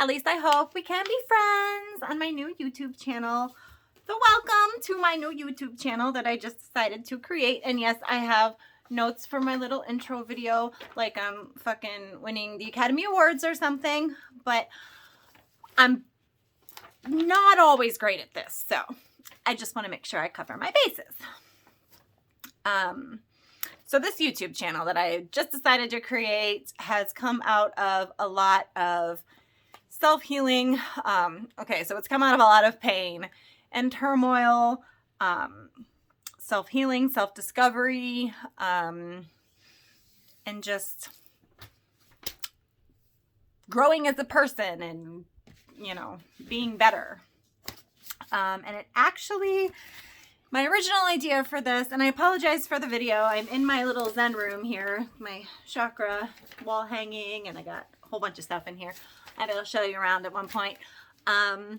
At least I hope we can be friends on my new YouTube channel. So welcome to my new YouTube channel that I just decided to create. And yes, I have notes for my little intro video, like I'm fucking winning the Academy Awards or something, but I'm not always great at this, so I just want to make sure I cover my bases. So this YouTube channel that I just decided to create has come out of a lot of self-healing. Okay, so it's come out of a lot of pain and turmoil, self-healing, self-discovery, and just growing as a person and, you know, being better. And it actually, my original idea for this, and I apologize for the video, I'm in my little Zen room here, my chakra wall hanging, and I got a whole bunch of stuff in here. Maybe I'll show you around at one point. I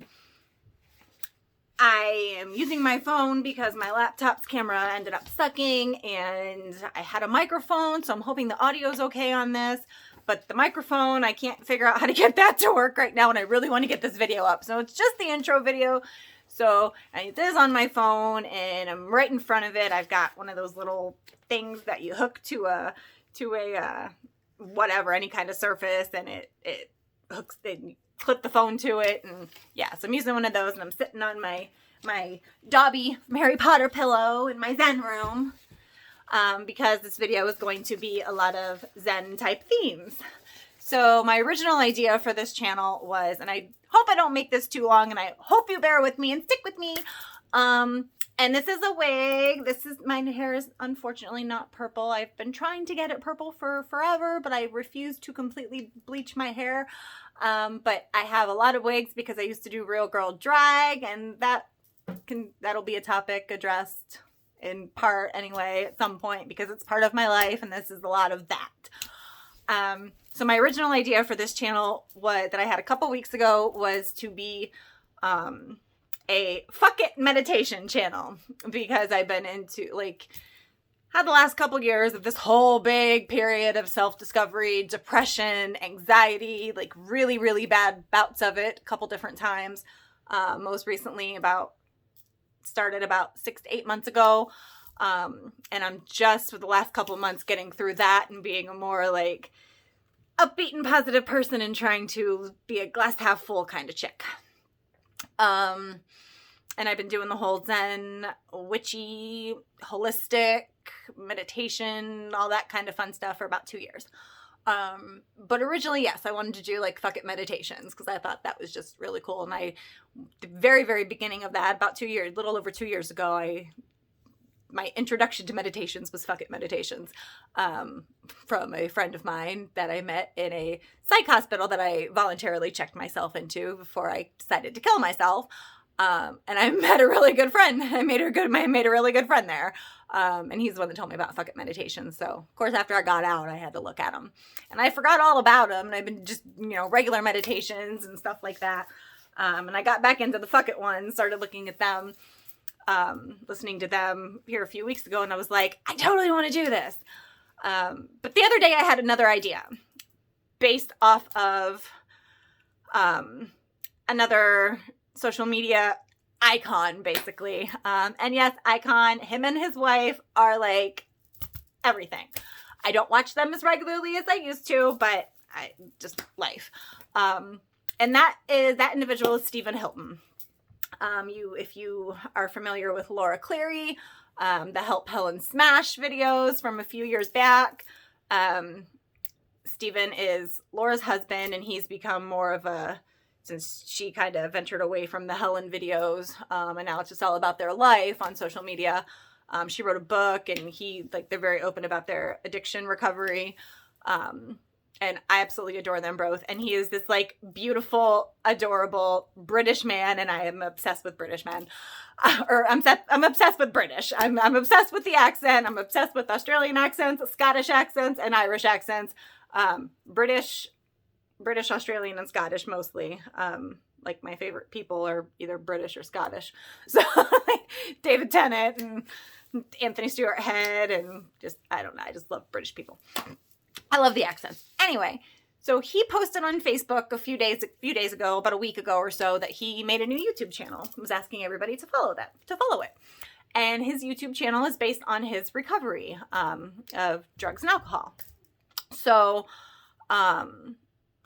am using my phone because my laptop's camera ended up sucking, and I had a microphone, so I'm hoping the audio's okay on this. But the microphone, I can't figure out how to get that to work right now, and I really want to get this video up. So it's just the intro video. So it is on my phone, and I'm right in front of it. I've got one of those little things that you hook to a whatever, any kind of surface, and it hooks, and you clip the phone to it, and yeah, so I'm using one of those, and I'm sitting on my Dobby from Harry Potter pillow in my Zen room, because this video is going to be a lot of Zen type themes. So my original idea for this channel was, and I hope I don't make this too long, and I hope you bear with me and stick with me, and this is a wig. My hair is unfortunately not purple. I've been trying to get it purple for forever, but I refuse to completely bleach my hair. But I have a lot of wigs because I used to do real girl drag, and that'll be a topic addressed in part anyway at some point, because it's part of my life, and this is a lot of that. So my original idea for this channel that I had a couple weeks ago was to be a fuck it meditation channel, because I've been into, had the last couple years of this whole big period of self-discovery, depression, anxiety, really, really bad bouts of it a couple different times. Most recently started about 6 to 8 months ago. And I'm just, for the last couple months, getting through that and being a more upbeat and positive person and trying to be a glass half full kind of chick. And I've been doing the whole Zen, witchy, holistic, meditation, all that kind of fun stuff for about 2 years. But originally, yes, I wanted to do fuck it meditations, because I thought that was just really cool. And the very, very beginning of that, about 2 years, little over 2 years ago, my introduction to meditations was fuck it meditations, from a friend of mine that I met in a psych hospital that I voluntarily checked myself into before I decided to kill myself. And I met a really good friend. I made a really good friend there. And he's the one that told me about fuck it meditation. So of course, after I got out, I had to look at him, and I forgot all about them. And I've been just, regular meditations and stuff like that. And I got back into the fuck it ones, started looking at them, listening to them here a few weeks ago. And I was like, I totally want to do this. But the other day I had another idea based off of, another social media icon, basically. And yes, icon, him and his wife are everything. I don't watch them as regularly as I used to, but just life. And that individual is Stephen Hilton. If you are familiar with Laura Cleary, the Help Helen Smash videos from a few years back, Stephen is Laura's husband, and he's become more of since she kind of ventured away from the Helen videos, and now it's just all about their life on social media. She wrote a book, and they're very open about their addiction recovery. And I absolutely adore them both. And he is this beautiful, adorable British man, and I am obsessed with British men. I'm obsessed with British. I'm obsessed with the accent. I'm obsessed with Australian accents, Scottish accents, and Irish accents. British, Australian, and Scottish mostly. My favorite people are either British or Scottish. So David Tennant and Anthony Stewart Head, and I don't know. I just love British people. I love the accents. Anyway, So he posted on Facebook a few days ago, about a week ago or so, that he made a new YouTube channel. He was asking everybody to follow it. And his YouTube channel is based on his recovery of drugs and alcohol. So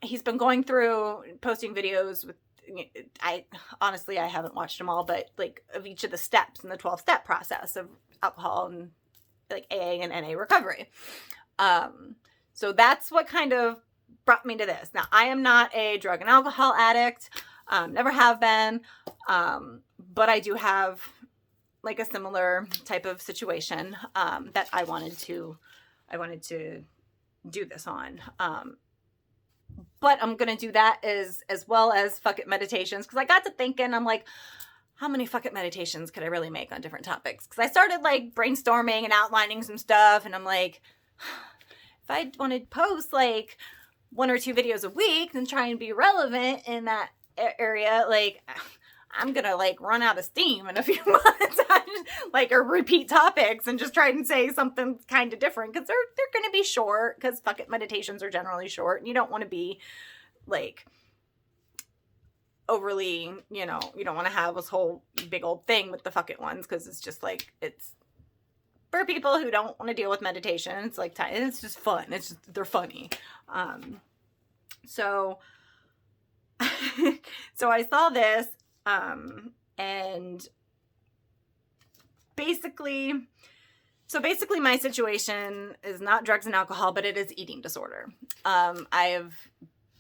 he's been going through posting videos with, I haven't watched them all, but like of each of the steps in the 12-step process of alcohol and like AA and NA recovery. So that's what kind of brought me to this. Now, I am not a drug and alcohol addict, never have been, but I do have like a similar type of situation that I wanted to do this on. But I'm going to do that as well as fuck it meditations, because I got to thinking, I'm like, how many fuck it meditations could I really make on different topics? Because I started like brainstorming and outlining some stuff, and I'm like, if I want to post like 1 or 2 videos a week and try and be relevant in that area, like I'm gonna like run out of steam in a few months, like, or repeat topics and just try and say something kind of different, because they're gonna be short, because fuck it meditations are generally short, and you don't want to be like overly, you don't want to have this whole big old thing with the fuck it ones, because it's just like, it's for people who don't want to deal with meditation. It's like, it's just fun. They're funny. So I saw this, and basically my situation is not drugs and alcohol, but it is eating disorder. I have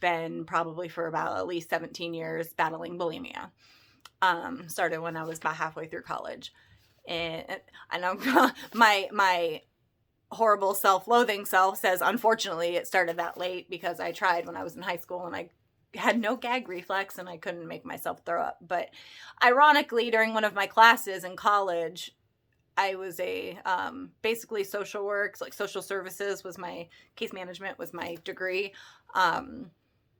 been probably for about at least 17 years battling bulimia. Started when I was about halfway through college. And I know my horrible self-loathing self says, unfortunately, it started that late, because I tried when I was in high school and I had no gag reflex and I couldn't make myself throw up. But ironically, during one of my classes in college, I was basically social work, like social services was my, case management was my degree.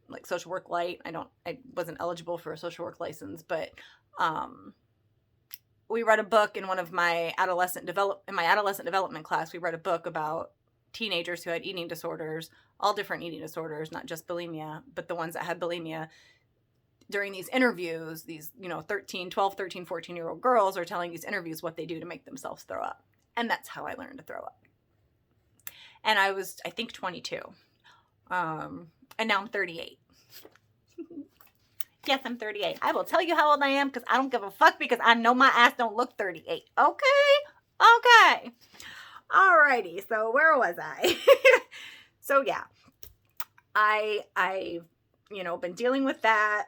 Like social work light. I wasn't eligible for a social work license, but we read a book in one of my adolescent development class. We read a book about teenagers who had eating disorders, all different eating disorders, not just bulimia, but the ones that had bulimia. During these interviews, these, 12, 13, 14-year-old girls are telling these interviews what they do to make themselves throw up. And that's how I learned to throw up. And I was, I think, 22. And now I'm 38. Yes, I'm 38. I will tell you how old I am, because I don't give a fuck, because I know my ass don't look 38. Okay. Alrighty. So where was I? So yeah, I been dealing with that.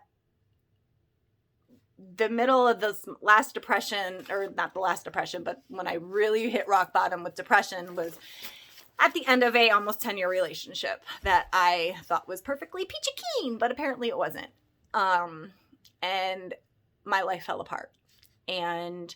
The middle of this last depression, or not the last depression, but when I really hit rock bottom with depression was at the end of a almost 10-year relationship that I thought was perfectly peachy keen, but apparently it wasn't. And my life fell apart. And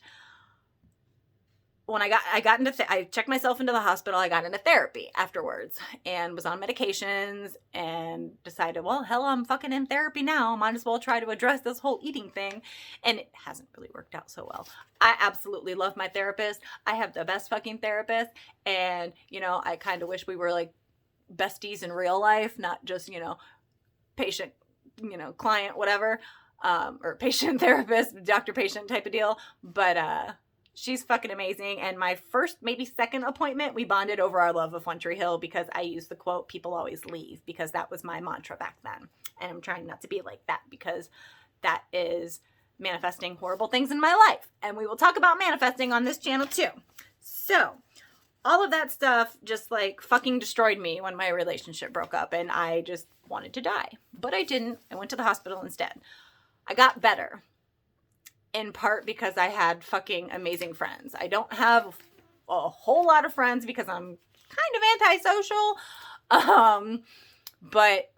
when I checked myself into the hospital, I got into therapy afterwards and was on medications and decided, well, hell, I'm fucking in therapy now. Might as well try to address this whole eating thing. And it hasn't really worked out so well. I absolutely love my therapist. I have the best fucking therapist. And, I kind of wish we were like besties in real life, not just, patient, client, whatever, or patient therapist, doctor patient type of deal. But, she's fucking amazing. And my first, maybe second appointment, we bonded over our love of One Tree Hill, because I used the quote, people always leave, because that was my mantra back then. And I'm trying not to be like that, because that is manifesting horrible things in my life. And we will talk about manifesting on this channel too. So all of that stuff just like fucking destroyed me when my relationship broke up, and I just wanted to die. But I didn't. I went to the hospital instead. I got better. In part because I had fucking amazing friends. I don't have a whole lot of friends because I'm kind of antisocial. But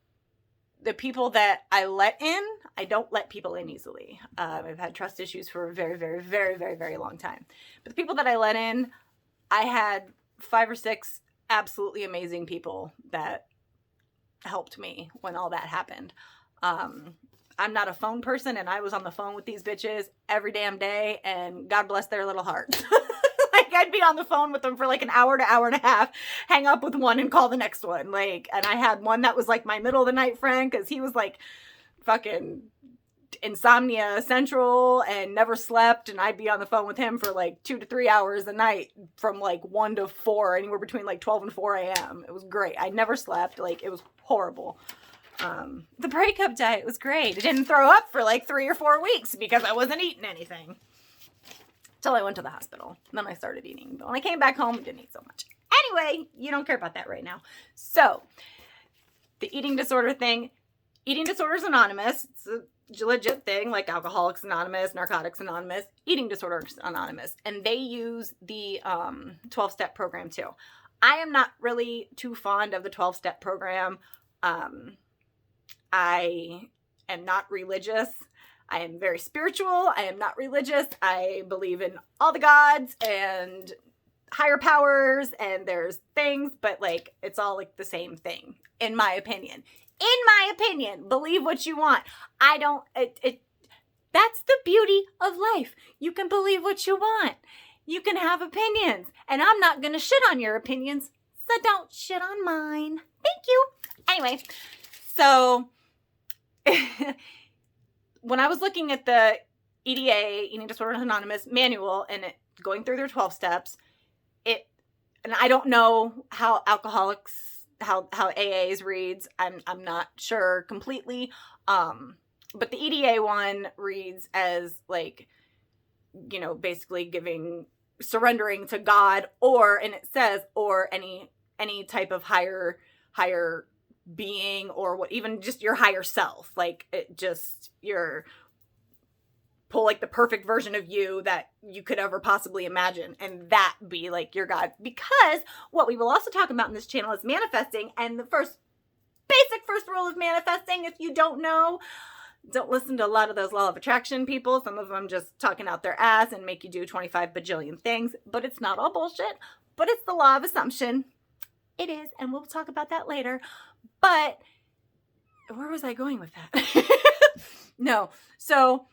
the people that I let in, I don't let people in easily. I've had trust issues for a very, very, very, very, very long time. But the people that I let in, I had 5 or 6 absolutely amazing people that helped me when all that happened. I'm not a phone person, and I was on the phone with these bitches every damn day, and God bless their little hearts. Like, I'd be on the phone with them for like an hour to hour and a half, hang up with one and call the next one. Like, and I had one that was like my middle of the night friend because he was like fucking insomnia central and never slept, and I'd be on the phone with him for like 2 to 3 hours a night from like 1 to 4, anywhere between like 12 and 4 a.m. It was great. I never slept. Like, it was horrible. The breakup diet was great. I didn't throw up for like 3 or 4 weeks because I wasn't eating anything. Till I went to the hospital. Then I started eating. But when I came back home, I didn't eat so much. Anyway, you don't care about that right now. So, the eating disorder thing. Eating Disorders Anonymous. It's a legit thing, like Alcoholics Anonymous, Narcotics Anonymous, Eating Disorders Anonymous. And they use the 12-step program too. I am not really too fond of the 12-step program. I am not religious. I am very spiritual. I am not religious. I believe in all the gods and higher powers, and there's things, but like, it's all like the same thing, in my opinion. In my opinion, believe what you want. That's the beauty of life. You can believe what you want. You can have opinions, and I'm not going to shit on your opinions, so don't shit on mine. Thank you. Anyway, so when I was looking at the EDA, Eating Disorders Anonymous manual, and going through their 12 steps, and I don't know how alcoholics, how AA's reads. I'm not sure completely. But the EDA one reads as like, you know, basically surrendering to God, and it says, or any type of higher being, or even just your higher self. Like, it just, pull like the perfect version of you that you could ever possibly imagine, and that be like your God. Because what we will also talk about in this channel is manifesting, and the basic first rule of manifesting, if you don't know, don't listen to a lot of those law of attraction people. Some of them just talking out their ass and make you do 25 bajillion things, but it's not all bullshit, but it's the law of assumption. It is, and we'll talk about that later. But where was I going with that? No. So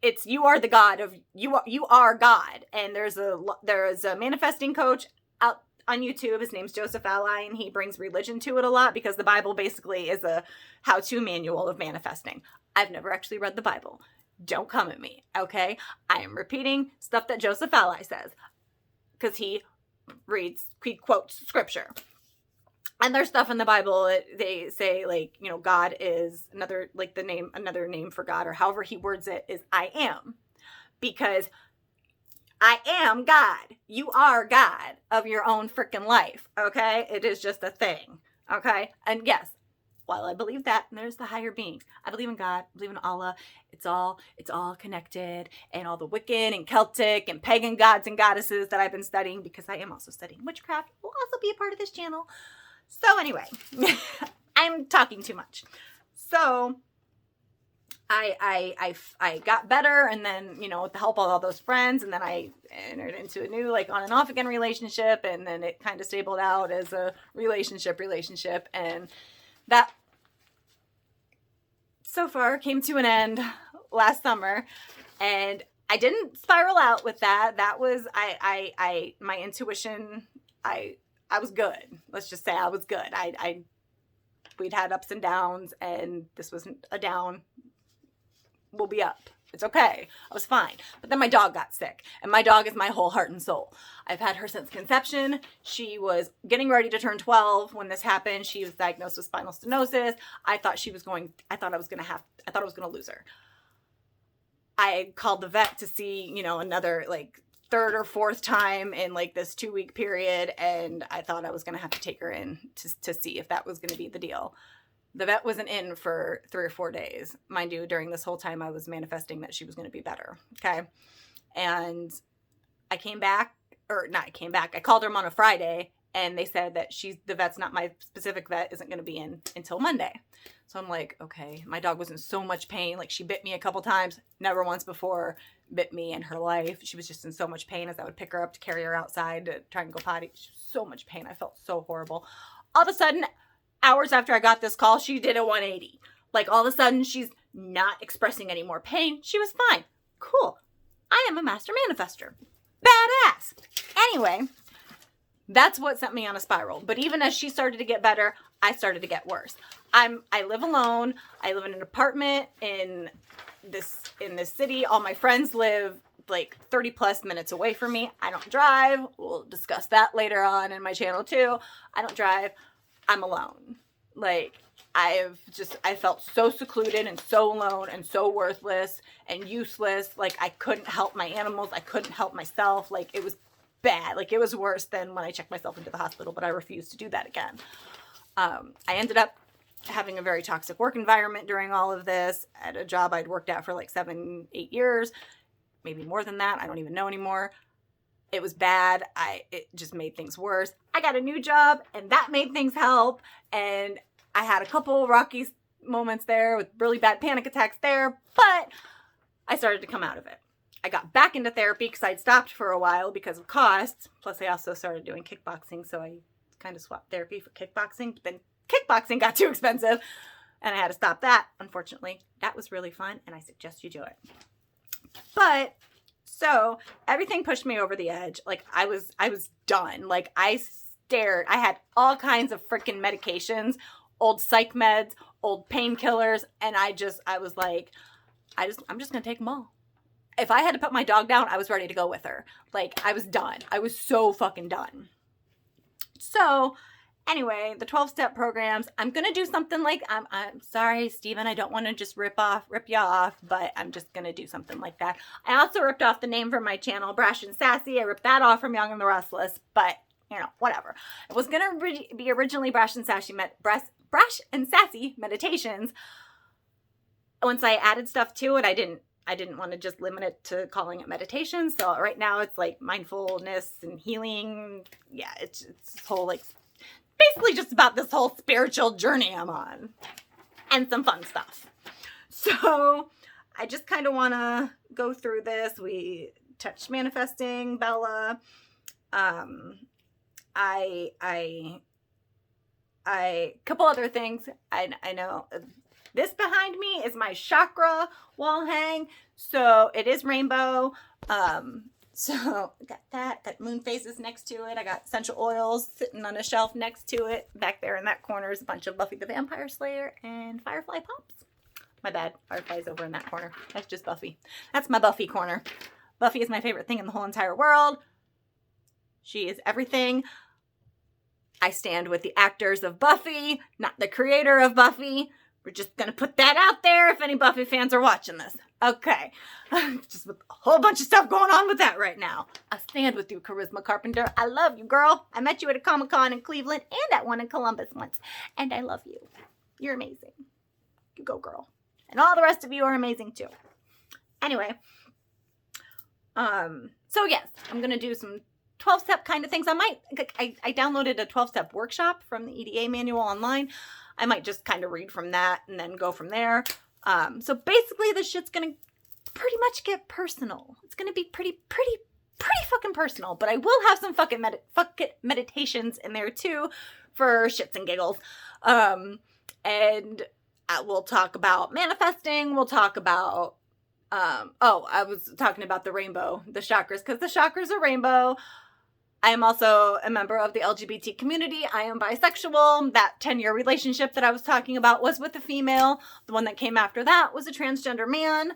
it's you are the God of you are God, and there is a manifesting coach out on YouTube. His name's Joseph Ally, and he brings religion to it a lot because the Bible basically is a how-to manual of manifesting. I've never actually read the Bible. Don't come at me, okay? I am repeating stuff that Joseph Ally says because he quotes scripture. And there's stuff in the Bible, they say, like, you know, God is another name for God, or however he words it, is I am. Because I am God. You are God of your own freaking life, okay? It is just a thing, okay? And yes, while I believe that, there's the higher beings. I believe in God, I believe in Allah. It's all connected, and all the Wiccan and Celtic and pagan gods and goddesses that I've been studying, because I am also studying witchcraft, will also be a part of this channel. So anyway, I'm talking too much. So I got better, and then, you know, with the help of all those friends, and then I entered into a new, like, on and off again relationship, and then it kind of stabled out as a relationship, and that so far came to an end last summer, and I didn't spiral out with that. That was, my intuition, I was good. Let's just say I was good. We'd had ups and downs, and this wasn't a down. We'll be up. It's okay. I was fine. But then my dog got sick, and my dog is my whole heart and soul. I've had her since conception. She was getting ready to turn 12 when this happened. She was diagnosed with spinal stenosis. I thought I was going to lose her. I called the vet to see, you know, another, like, third or fourth time in like this 2-week period, and I thought I was going to have to take her in to see if that was going to be the deal. The vet wasn't in for 3 or 4 days. Mind you, during this whole time I was manifesting that she was going to be better. Okay. And I called her on a Friday, and they said that the vet's not my specific vet, isn't going to be in until Monday. So I'm like, okay, my dog was in so much pain. Like, she bit me a couple times, never once before bit me in her life. She was just in so much pain as I would pick her up to carry her outside to try and go potty. She was so much pain. I felt so horrible. All of a sudden, hours after I got this call, she did a 180. Like, all of a sudden, she's not expressing any more pain. She was fine. Cool. I am a master manifester. Badass. Anyway, that's what sent me on a spiral. But even as she started to get better, I started to get worse. I live alone. I live in an apartment in this city. All my friends live like 30 plus minutes away from me. I don't drive. We'll discuss that later on in my channel too. I don't drive. I'm alone. Like, I felt so secluded and so alone and so worthless and useless. Like, I couldn't help my animals. I couldn't help myself. Like, it was bad. Like, it was worse than when I checked myself into the hospital, but I refused to do that again. I ended up having a very toxic work environment during all of this at a job I'd worked at for like 7-8 years, maybe more than that. I don't even know anymore. It was bad. It just made things worse. I got a new job and that made things help. And I had a couple rocky moments there with really bad panic attacks there, but I started to come out of it. I got back into therapy because I'd stopped for a while because of costs. Plus I also started doing kickboxing. So I kind of swapped therapy for kickboxing. But then kickboxing got too expensive and I had to stop that. Unfortunately, that was really fun and I suggest you do it. But so everything pushed me over the edge. Like I was done. Like I had all kinds of freaking medications, old psych meds, old painkillers. And I was like, I'm just going to take them all. If I had to put my dog down, I was ready to go with her. Like I was done. I was so fucking done. So anyway, the 12-step programs, I'm going to do something like, I'm sorry, Steven, I don't want to just rip you off, but I'm just going to do something like that. I also ripped off the name from my channel, Brash and Sassy. I ripped that off from Young and the Restless, but whatever. It was going to be originally Brash and Sassy meditations. Once I added stuff to it, I didn't want to just limit it to calling it meditation. So right now it's like mindfulness and healing. Yeah, it's this whole like basically just about this whole spiritual journey I'm on and some fun stuff. So I just kind of want to go through this. We touched manifesting, Bella. Couple other things. I know this behind me is my chakra wall hang. So it is rainbow. So I got that. Got moon phases next to it. I got essential oils sitting on a shelf next to it. Back there in that corner is a bunch of Buffy the Vampire Slayer and Firefly Pops. My bad. Firefly's over in that corner. That's just Buffy. That's my Buffy corner. Buffy is my favorite thing in the whole entire world. She is everything. I stand with the actors of Buffy, not the creator of Buffy. We're just going to put that out there if any Buffy fans are watching this. Okay. Just with a whole bunch of stuff going on with that right now. I stand with you, Charisma Carpenter. I love you, girl. I met you at a Comic-Con in Cleveland and at one in Columbus once. And I love you. You're amazing. You go, girl. And all the rest of you are amazing too. Anyway. So yes, I'm going to do some 12-step kind of things. I downloaded a 12-step workshop from the EDA manual online. I might just kind of read from that and then go from there. So basically this shit's going to pretty much get personal. It's going to be pretty fucking personal, but I will have some fucking meditations in there too for shits and giggles. And we'll talk about manifesting. We'll talk about, I was talking about the rainbow, the chakras, because the chakras are rainbow. I am also a member of the LGBT community. I am bisexual. That 10-year relationship that I was talking about was with a female. The one that came after that was a transgender man.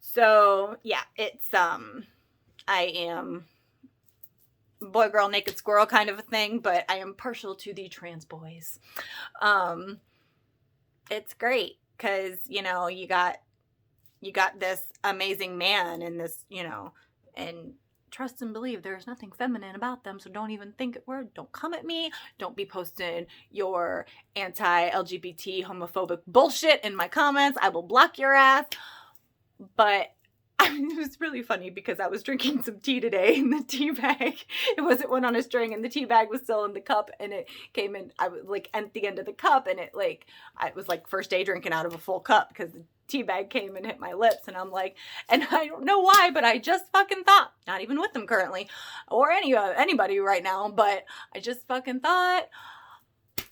So yeah, it's, I am boy, girl, naked squirrel kind of a thing, but I am partial to the trans boys. It's great because, you got this amazing man and this, and trust and believe there's nothing feminine about them, so don't even think it word. Don't come at me. Don't be posting your anti-LGBT homophobic bullshit in my comments. I will block your ass. But it was really funny because I was drinking some tea today in the tea bag. It went on a string and the tea bag was still in the cup and it came in, I was like at the end of the cup and I was like first day drinking out of a full cup because the tea bag came and hit my lips and I'm like, and I don't know why, but I just fucking thought, not even with them currently or anybody right now, but I just fucking thought,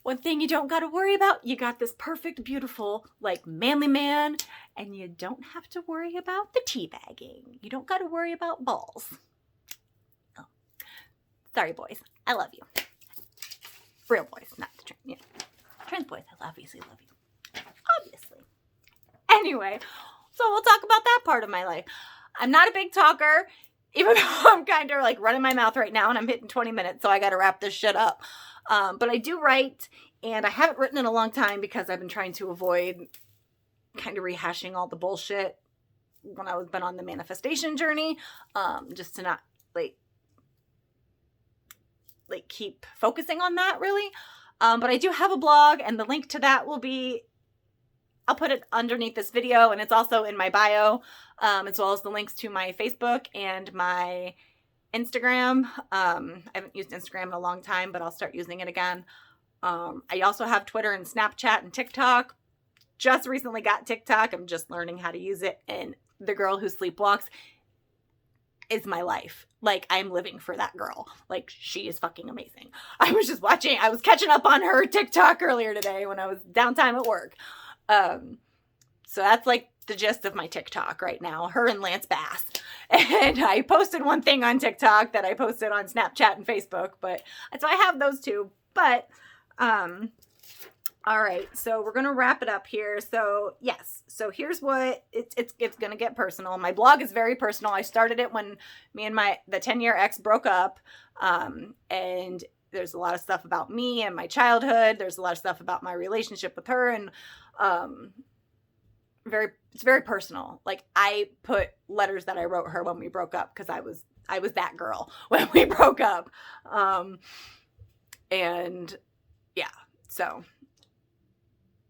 one thing you don't got to worry about, you got this perfect, beautiful, like manly man, and you don't have to worry about the teabagging. You don't got to worry about balls. Oh. Sorry, boys. I love you. Real boys, not the trans boys. I obviously love you. Obviously. Anyway, so we'll talk about that part of my life. I'm not a big talker, even though I'm kind of like running my mouth right now and I'm hitting 20 minutes, so I got to wrap this shit up. But I do write, and I haven't written in a long time because I've been trying to avoid kind of rehashing all the bullshit when I've been on the manifestation journey, just to not like keep focusing on that really. But I do have a blog, and the link to that will be, I'll put it underneath this video, and it's also in my bio, as well as the links to my Facebook and my Instagram. I haven't used Instagram in a long time, but I'll start using it again. I also have Twitter and Snapchat and TikTok. Just recently got TikTok. I'm just learning how to use it, and the girl who sleepwalks is my life. Like, I'm living for that girl. Like, she is fucking amazing. I was catching up on her TikTok earlier today when I was downtime at work. So that's like the gist of my TikTok right now, her and Lance Bass. And I posted one thing on TikTok that I posted on Snapchat and Facebook, but so I have those two. But, all right, so we're going to wrap it up here. So yes, so here's what it's going to get personal. My blog is very personal. I started it when me and the 10-year ex broke up. And there's a lot of stuff about me and my childhood. There's a lot of stuff about my relationship with her, and, it's very personal. Like, I put letters that I wrote her when we broke up, because I was that girl when we broke up. And yeah, so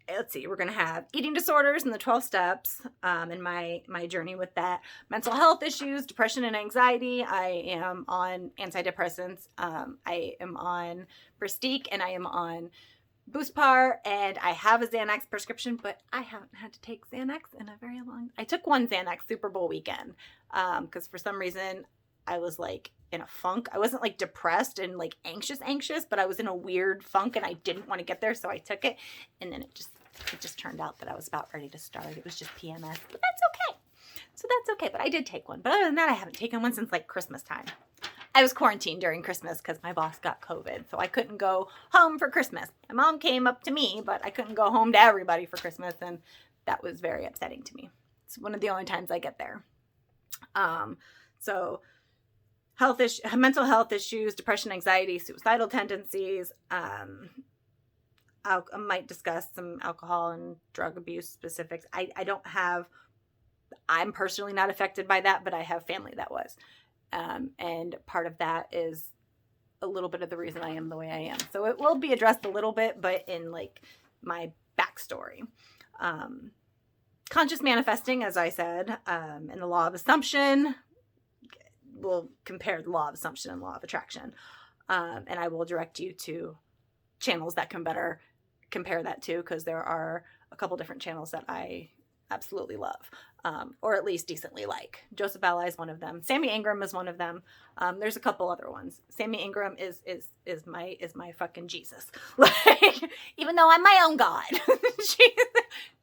let's see, we're going to have eating disorders and the 12 steps, and my journey with that, mental health issues, depression and anxiety. I am on antidepressants. I am on Bristec, and I am on Buspar, and I have a Xanax prescription, but I haven't had to take Xanax in a very long. I took one Xanax Super Bowl weekend, because for some reason I was like in a funk. I wasn't like depressed and like anxious, but I was in a weird funk, and I didn't want to get there, so I took it, and then it just turned out that I was about ready to start. It was just PMS, but that's okay. So that's okay. But I did take one. But other than that, I haven't taken one since like Christmas time. I was quarantined during Christmas because my boss got COVID, so I couldn't go home for Christmas. My mom came up to me, but I couldn't go home to everybody for Christmas, and that was very upsetting to me. It's one of the only times I get there. So mental health issues, depression, anxiety, suicidal tendencies. I might discuss some alcohol and drug abuse specifics. I'm personally not affected by that, but I have family that was. And part of that is a little bit of the reason I am the way I am. So it will be addressed a little bit, but in like my backstory. Conscious manifesting, as I said, and the law of assumption. We'll compare the law of assumption and law of attraction. And I will direct you to channels that can better compare that to, because there are a couple different channels that I absolutely love, or at least decently like. Joseph Bala is one of them. Sammy Ingram is one of them. There's a couple other ones. Sammy Ingram is my fucking Jesus. Like, even though I'm my own God,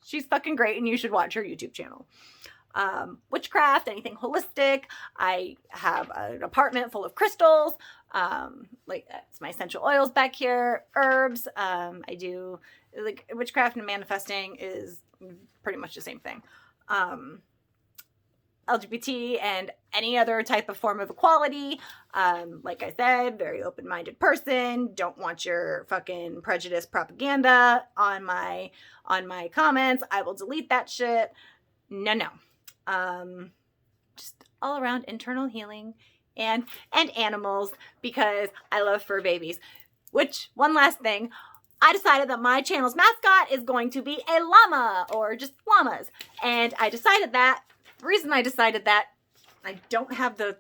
she's fucking great, and you should watch her YouTube channel. Witchcraft, anything holistic. I have an apartment full of crystals. Like, it's my essential oils back here, herbs. I do like witchcraft, and manifesting is pretty much the same thing. LGBT and any other type of form of equality. Like I said, very open-minded person. Don't want your fucking prejudice propaganda on my comments. I will delete that shit. No. Just all around internal healing and animals, because I love fur babies. Which, one last thing, I decided that my channel's mascot is going to be a llama, or just llamas. And the reason I decided that, I don't have the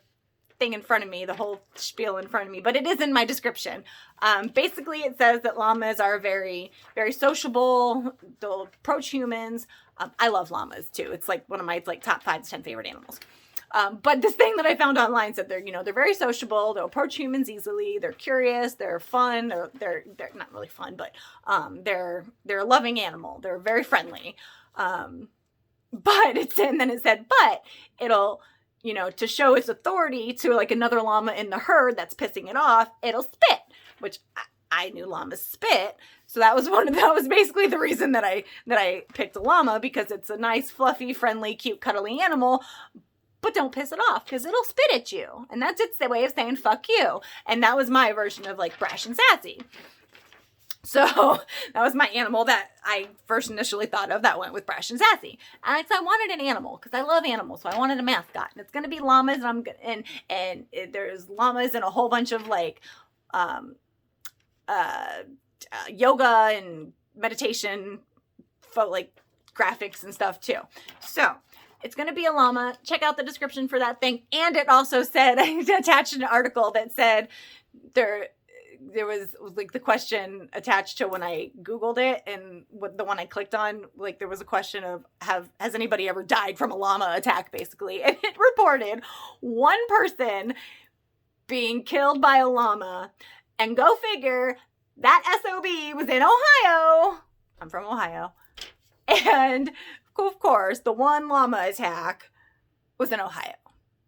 thing in front of me, the whole spiel in front of me, but it is in my description. Basically, it says that llamas are very, very sociable. They'll approach humans. I love llamas too. It's like one of my top 5 to 10 favorite animals. But this thing that I found online said they're very sociable. They'll approach humans easily. They're curious. They're fun. They're not really fun, but they're a loving animal. They're very friendly. But it said, but it'll, to show its authority to like another llama in the herd that's pissing it off, it'll spit, which I knew llamas spit. So that was basically the reason that I picked a llama, because it's a nice, fluffy, friendly, cute, cuddly animal. But don't piss it off, because it'll spit at you. And that's its way of saying fuck you. And that was my version of like Brash and Sassy. So that was my animal that I first initially thought of that went with Brash and Sassy. And so I wanted an animal because I love animals. So I wanted a mascot. And it's going to be llamas. And there's llamas and a whole bunch of like yoga and meditation like graphics and stuff too. So it's going to be a llama. Check out the description for that thing. And it also said, I attached an article that said there was like the question attached to when I Googled it, and the one I clicked on, like there was a question of has anybody ever died from a llama attack, basically. And it reported one person being killed by a llama, and go figure, that SOB was in Ohio. I'm from Ohio. And of course, the one llama attack was in Ohio.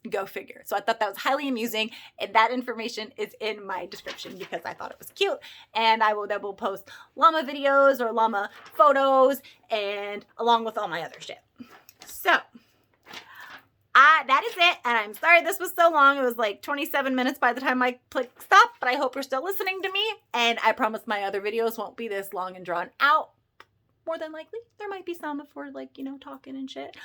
Go figure. So I thought that was highly amusing, and that information is in my description because I thought it was cute. And I will post llama videos or llama photos, and along with all my other shit. So that is it. And I'm sorry this was so long. It was like 27 minutes by the time I clicked stop, but I hope you're still listening to me. And I promise my other videos won't be this long and drawn out. More than likely, there might be some if we're like, talking and shit.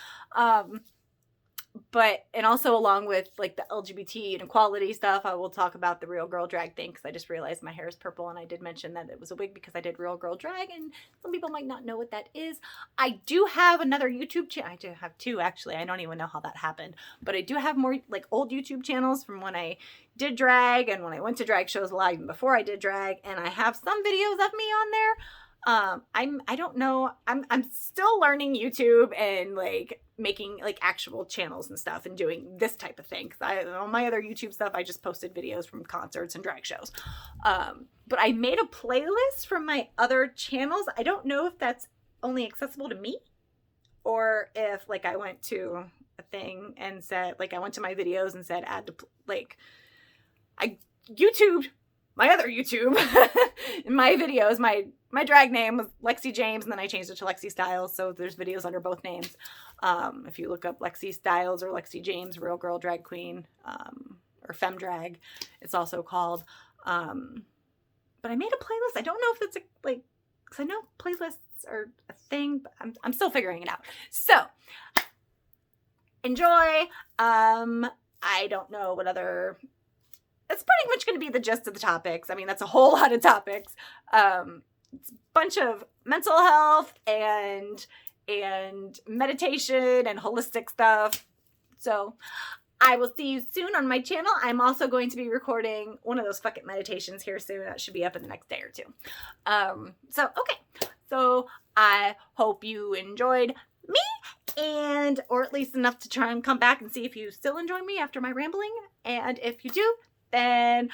And also along with like the LGBT and equality stuff, I will talk about the real girl drag thing, because I just realized my hair is purple, and I did mention that it was a wig because I did real girl drag, and some people might not know what that is. I do have another YouTube channel. I do have two, actually. I don't even know how that happened, but I do have more like old YouTube channels from when I did drag and when I went to drag shows a lot, even before I did drag, and I have some videos of me on there. I don't know. I'm still learning YouTube and like making like actual channels and stuff and doing this type of thing. Cause on my other YouTube stuff, I just posted videos from concerts and drag shows. But I made a playlist from my other channels. I don't know if that's only accessible to me, or if like I went to a thing and said, like I went to my videos and said, add to like, I YouTubed my other YouTube in my videos. My drag name was Lexi James, and then I changed it to Lexi Styles, so there's videos under both names. If you look up Lexi Styles or Lexi James, Real Girl Drag Queen, or Femme Drag, it's also called. But I made a playlist. I don't know if it's because I know playlists are a thing, but I'm still figuring it out. So enjoy. I don't know what other. It's pretty much going to be the gist of the topics. I mean, that's a whole lot of topics. It's a bunch of mental health and meditation and holistic stuff. So I will see you soon on my channel. I'm also going to be recording one of those fucking meditations here soon. That should be up in the next day or two. Okay. So I hope you enjoyed me, or at least enough to try and come back and see if you still enjoy me after my rambling. And if you do, then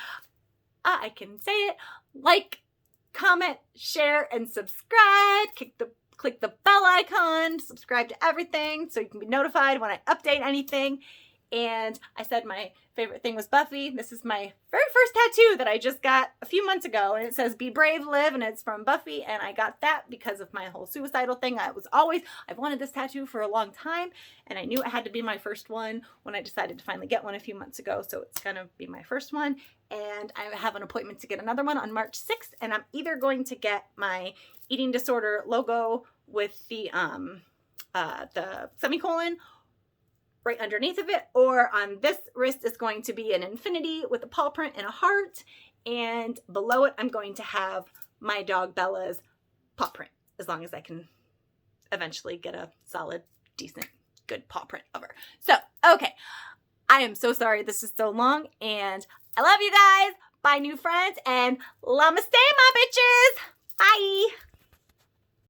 I can say it. Like, comment, share, and subscribe. Click the bell icon, subscribe to everything so you can be notified when I update anything. And I said my favorite thing was Buffy. This is my very first tattoo that I just got a few months ago, and it says "Be brave, live," and it's from Buffy. And I got that because of my whole suicidal thing. I've wanted this tattoo for a long time, and I knew it had to be my first one when I decided to finally get one a few months ago. So it's gonna be my first one, and I have an appointment to get another one on March 6th. And I'm either going to get my eating disorder logo with the semicolon right underneath of it, or on this wrist is going to be an infinity with a paw print and a heart, and below it I'm going to have my dog Bella's paw print, as long as I can eventually get a solid, decent, good paw print of her. So, okay, I am so sorry this is so long, and I love you guys. Bye, new friends, and namaste, my bitches. Bye.